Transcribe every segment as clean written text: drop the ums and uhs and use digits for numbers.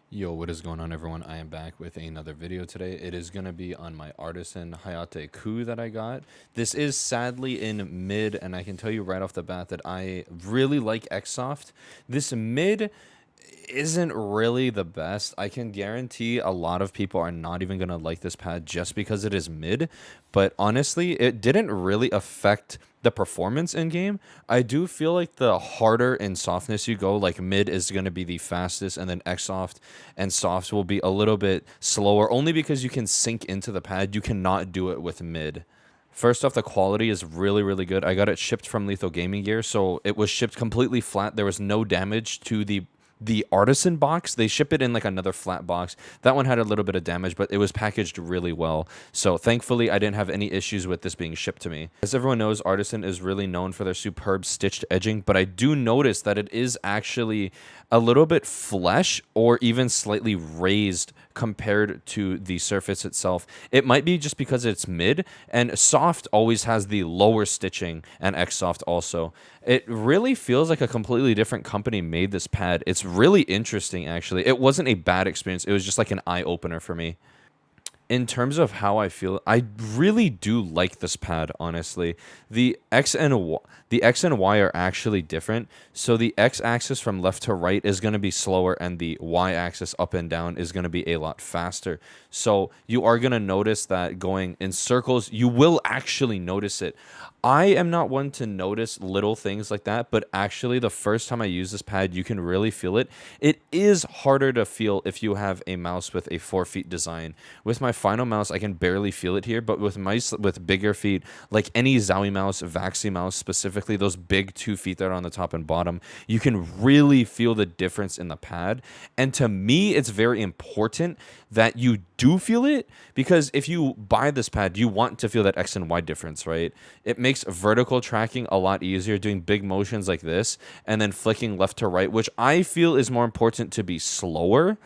Yo, what is going on, everyone? I am back with another video today. It is going to be on my Artisan Hayate coup that I got. This is sadly in mid, and I can tell you right off the bat that I really like XSoft. This mid isn't really the best. I can guarantee a lot of people are not even going to like this pad just because it is mid. But honestly, it didn't really affect the performance in game. I do feel like the harder in softness you go, like mid is going to be the fastest, and then Xsoft and softs will be a little bit slower, only because you can sink into the pad. You cannot do it with mid. First off, the quality is really, really good. I got it shipped from Lethal Gaming Gear, so it was shipped completely flat. There was no damage to the Artisan box. They ship it in like another flat box. That one had a little bit of damage, but it was packaged really well. So thankfully, I didn't have any issues with this being shipped to me. As everyone knows, Artisan is really known for their superb stitched edging, but I do notice that it is actually a little bit flesh or even slightly raised compared to the surface itself. It might be just because it's mid, and soft always has the lower stitching, and Xsoft also. It really feels like a completely different company made this pad. It's really interesting, actually. It wasn't a bad experience. It was just like an eye-opener for me. In terms of how I feel, I really do like this pad, honestly. The X and Y are actually different. So the X axis from left to right is going to be slower, and the Y axis up and down is going to be a lot faster. So you are going to notice that going in circles, you will actually notice it. I am not one to notice little things like that, but actually the first time I use this pad, you can really feel it. It is harder to feel if you have a mouse with a 4 feet design. With my final mouse, I can barely feel it here, but with mice with bigger feet, like any Zowie mouse, Vaxi mouse specifically, those big 2 feet that are on the top and bottom, you can really feel the difference in the pad. And to me, it's very important that you do feel it, because if you buy this pad, you want to feel that X and Y difference, right? It makes vertical tracking a lot easier, doing big motions like this and then flicking left to right, which I feel is more important to be slower.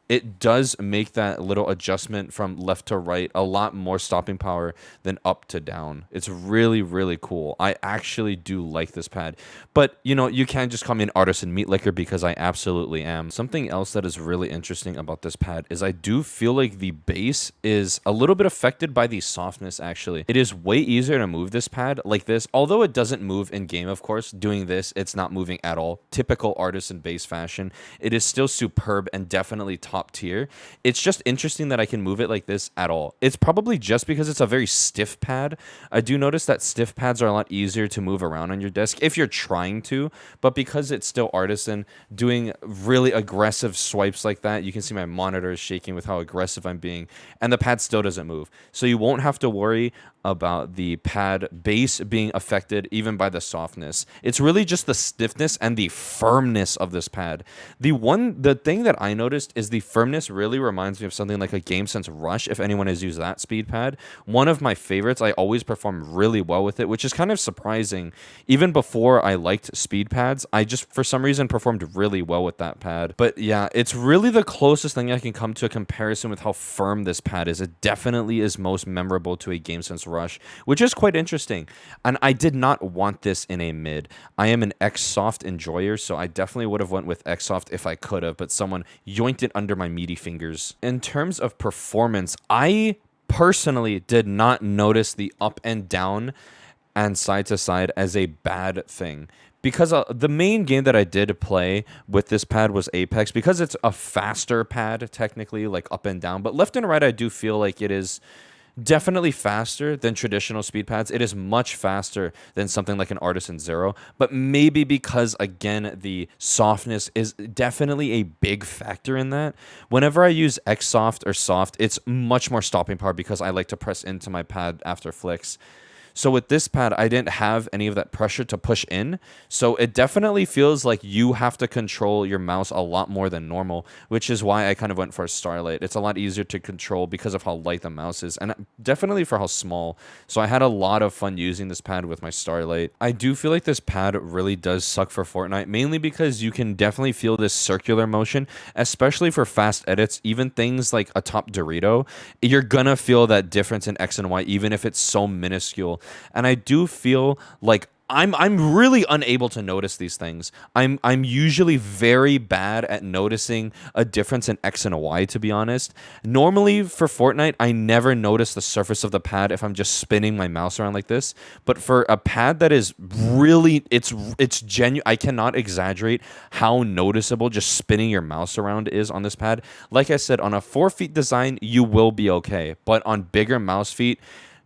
It does make that little adjustment from left to right a lot more stopping power than up to down. It's really, really cool. I actually do like this pad. But, you know, you can't just call me an artisan meat licker, because I absolutely am. Something else that is really interesting about this pad is I do feel like the base is a little bit affected by the softness, actually. It is way easier to move this pad like this, although it doesn't move in game, of course. Doing this, it's not moving at all. Typical artisan base fashion. It is still superb and definitely top tier. It's just interesting that I can move it like this at all. It's probably just because it's a very stiff pad. I do notice that stiff pads are a lot easier to move around on your desk if you're trying to, but because it's still artisan, doing really aggressive swipes like that, you can see my monitor is shaking with how aggressive I'm being, and the pad still doesn't move. So you won't have to worry about the pad base being affected even by the softness. It's really just the stiffness and the firmness of this pad. The thing that I noticed is the firmness really reminds me of something like a GameSense Rush, if anyone has used that speed pad. One of my favorites. I always perform really well with it, which is kind of surprising. Even before I liked speed pads, I just for some reason performed really well with that pad. But yeah, it's really the closest thing I can come to a comparison with how firm this pad is. It definitely is most memorable to a GameSense Rush, which is quite interesting. And I did not want this in a mid. I am an XSoft enjoyer, so I definitely would have went with XSoft if I could have, but someone yoinked it under my meaty fingers. In terms of performance, I personally did not notice the up and down and side to side as a bad thing, because the main game that I did play with this pad was Apex, because it's a faster pad technically, like up and down, but left and right I do feel like it is definitely faster than traditional speed pads. It is much faster than something like an Artisan Zero, but maybe because, again, the softness is definitely a big factor in that. Whenever I use Xsoft or soft, it's much more stopping power because I like to press into my pad after flicks. So with this pad, I didn't have any of that pressure to push in. So it definitely feels like you have to control your mouse a lot more than normal, which is why I kind of went for a Starlight. It's a lot easier to control because of how light the mouse is, and definitely for how small. So I had a lot of fun using this pad with my Starlight. I do feel like this pad really does suck for Fortnite, mainly because you can definitely feel this circular motion, especially for fast edits. Even things like a top Dorito, you're gonna feel that difference in X and Y, even if it's so minuscule. And I do feel like I'm really unable to notice these things. I'm usually very bad at noticing a difference in X and a Y, to be honest. Normally for Fortnite, I never notice the surface of the pad if I'm just spinning my mouse around like this. But for a pad that is really, it's genuine. I cannot exaggerate how noticeable just spinning your mouse around is on this pad. Like I said, on a 4 feet design, you will be okay. But on bigger mouse feet,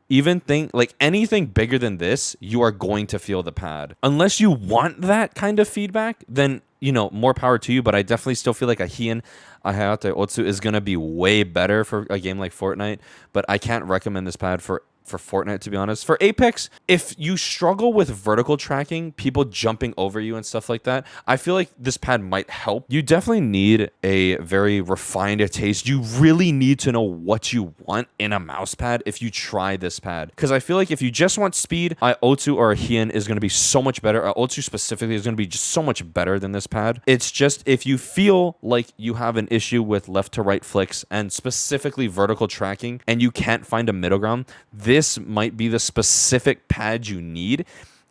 even think like anything bigger than this, you are going to feel the pad. Unless you want that kind of feedback, then more power to you. But I definitely still feel like a Hayate Otsu is gonna be way better for a game like Fortnite. But I can't recommend this pad for Fortnite, to be honest. For Apex, if you struggle with vertical tracking, people jumping over you and stuff like that, I feel like this pad might help. You definitely need a very refined taste. You really need to know what you want in a mouse pad if you try this pad. Because I feel like if you just want speed, Otsu or a Hien is going to be so much better. Otsu specifically is going to be just so much better than this pad. It's just if you feel like you have an issue with left to right flicks and specifically vertical tracking and you can't find a middle ground, this might be the specific pad you need.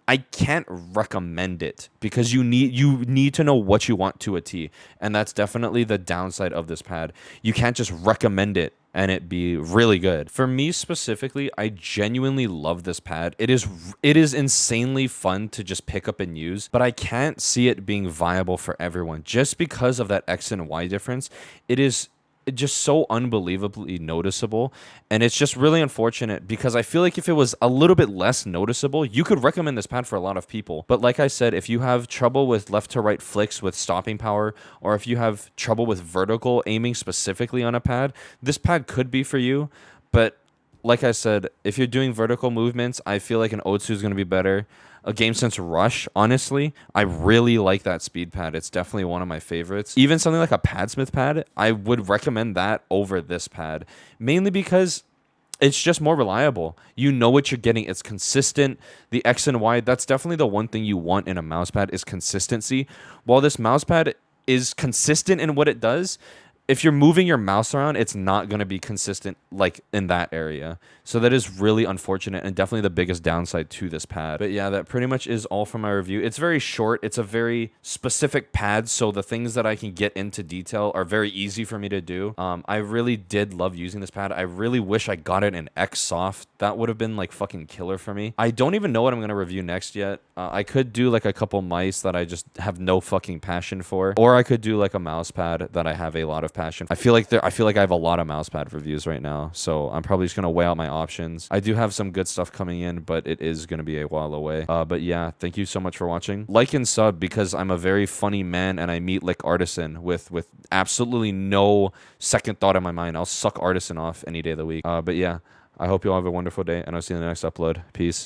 I can't recommend it because you need to know what you want to a T, and that's definitely the downside of this pad. You can't just recommend it and it be really good. For me specifically, I genuinely love this pad. It is insanely fun to just pick up and use, but I can't see it being viable for everyone just because of that X and Y difference. It is just so unbelievably noticeable, and it's just really unfortunate because I feel like if it was a little bit less noticeable, you could recommend this pad for a lot of people. But like I said, if you have trouble with left to right flicks with stopping power, or if you have trouble with vertical aiming specifically on a pad, this pad could be for you. But like I said, if you're doing vertical movements, I feel like an Otsu is going to be better. A Game Sense Rush, honestly, I really like that speed pad. It's definitely one of my favorites. Even something like a Padsmith pad, I would recommend that over this pad, mainly because it's just more reliable. You know what you're getting. It's consistent. The X and Y, that's definitely the one thing you want in a mouse pad is consistency. While this mouse pad is consistent in what it does, if you're moving your mouse around, it's not going to be consistent like in that area. So that is really unfortunate and definitely the biggest downside to this pad. But yeah, that pretty much is all for my review. It's very short. It's a very specific pad, so the things that I can get into detail are very easy for me to do. I really did love using this pad. I really wish I got it in XSoft. That would have been like fucking killer for me. I don't even know what I'm going to review next yet. I could do like a couple mice that I just have no fucking passion for, or I could do like a mouse pad that I have a lot of passion. I feel like I have a lot of mouse pad reviews right now, so I'm probably just gonna weigh out my options. I do have some good stuff coming in, but it is gonna be a while away. But yeah, thank you so much for watching. Like and sub because I'm a very funny man and I meet like Artisan with absolutely no second thought in my mind. I'll suck Artisan off any day of the week. But yeah, I hope you all have a wonderful day, and I'll see you in the next upload. Peace.